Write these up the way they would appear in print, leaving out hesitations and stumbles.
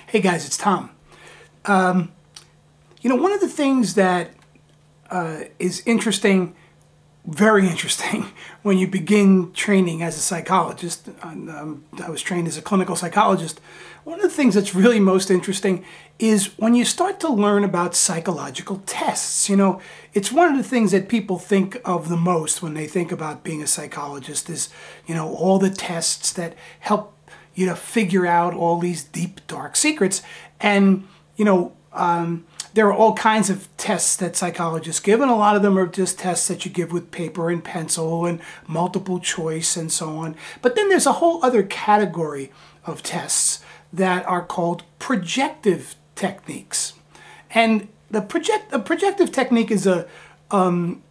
Hey guys, it's Tom. One of the things that is interesting, very interesting, when you begin training as a psychologist, I was trained as a clinical psychologist, one of the things that's really most interesting is when you start to learn about psychological tests. It's one of the things that people think of the most when they think about being a psychologist is, all the tests that help you to figure out all these deep, dark secrets. And, there are all kinds of tests that psychologists give, and a lot of them are just tests that you give with paper and pencil and multiple choice and so on. But then there's a whole other category of tests that are called projective techniques. And the projective technique is a kind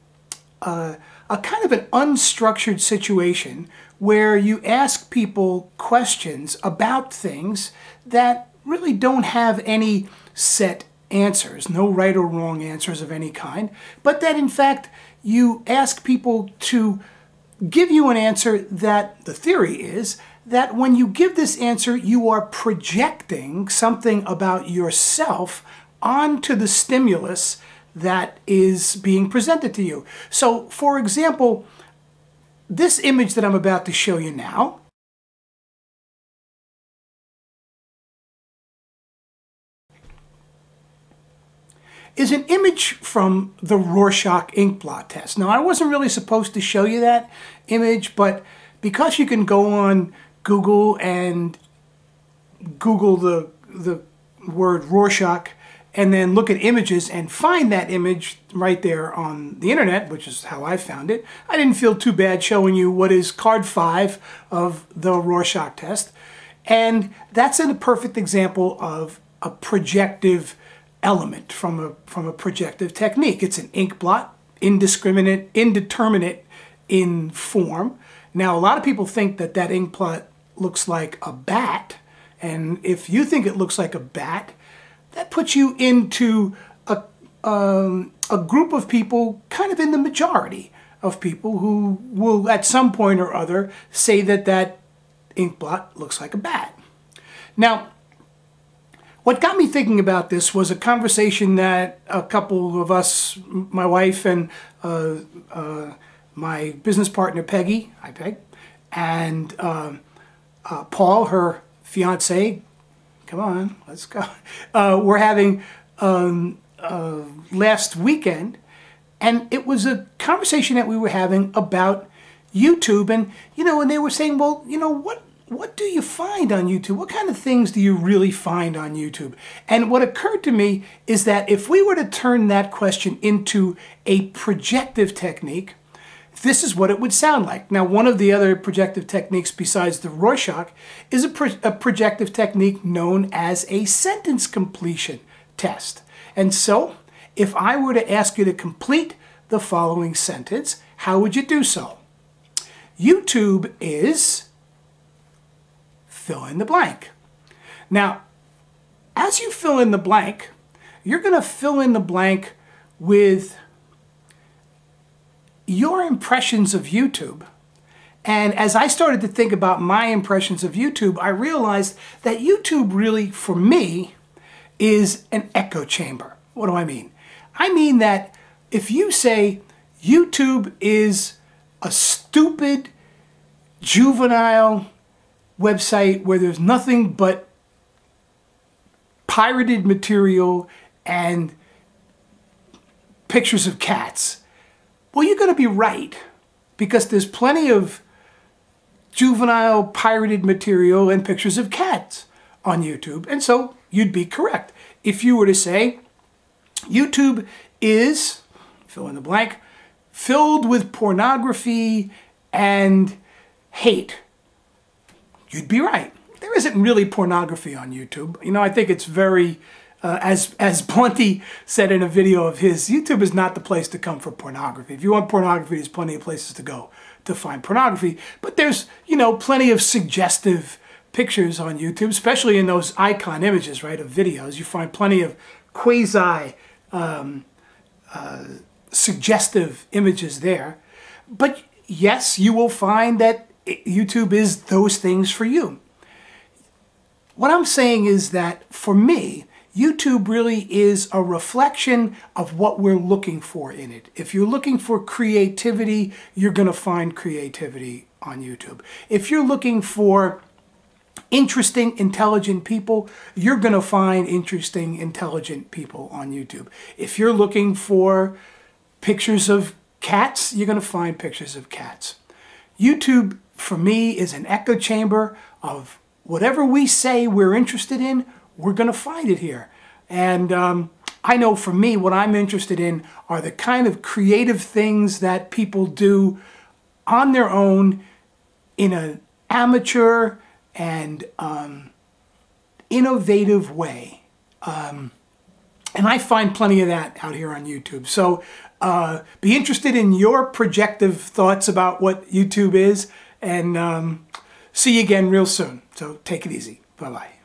of an unstructured situation where you ask people questions about things that really don't have any set answers, no right or wrong answers of any kind, but that in fact you ask people to give you an answer that the theory is that when you give this answer, you are projecting something about yourself onto the stimulus that is being presented to you. So, for example, this image that I'm about to show you now is an image from the Rorschach ink blot test. Now, I wasn't really supposed to show you that image, but because you can go on Google and Google the word Rorschach and then look at images and find that image right there on the internet, which is how I found it, I didn't feel too bad showing you what is card 5 of the Rorschach test. And that's a perfect example of a projective element from a projective technique. It's an ink blot, indeterminate in form. Now, a lot of people think that that ink blot looks like a bat, and if you think it looks like a bat, that puts you into a group of people kind of in the majority of people who will at some point or other say that that ink blot looks like a bat. Now, what got me thinking about this was a conversation that a couple of us, my wife and my business partner Peggy, hi Peg, and Paul, her fiance, come on, let's go, we're having last weekend, and it was a conversation that we were having about YouTube, and and they were saying, well, what do you find on YouTube? What kind of things do you really find on YouTube? And what occurred to me is that if we were to turn that question into a projective technique, this is what it would sound like. Now, one of the other projective techniques besides the Rorschach is a projective technique known as a sentence completion test. And so, if I were to ask you to complete the following sentence, how would you do so? YouTube is fill in the blank. Now, as you fill in the blank, you're going to fill in the blank with your impressions of YouTube. And as I started to think about my impressions of YouTube, I realized that YouTube really, for me, is an echo chamber. What do I mean? I mean that if you say YouTube is a stupid, juvenile website where there's nothing but pirated material and pictures of cats, well, you're going to be right, because there's plenty of juvenile pirated material and pictures of cats on YouTube, and so you'd be correct. If you were to say YouTube is, fill in the blank, filled with pornography and hate, you'd be right. There isn't really pornography on YouTube. I think it's very, as Blunty said in a video of his, YouTube is not the place to come for pornography. If you want pornography, there's plenty of places to go to find pornography. But there's, plenty of suggestive pictures on YouTube, especially in those icon images, right, of videos. You find plenty of quasi suggestive images there. But yes, you will find that YouTube is those things for you. what I'm saying is that for me, YouTube really is a reflection of what we're looking for in it. If you're looking for creativity, you're going to find creativity on YouTube. If you're looking for interesting, intelligent people, you're going to find interesting, intelligent people on YouTube. If you're looking for pictures of cats, you're going to find pictures of cats. YouTube, for me, is an echo chamber of whatever we say we're interested in, we're going to find it here. And I know for me, what I'm interested in are the kind of creative things that people do on their own in an amateur and innovative way. And I find plenty of that out here on YouTube. So be interested in your projective thoughts about what YouTube is, and see you again real soon. So take it easy. Bye-bye.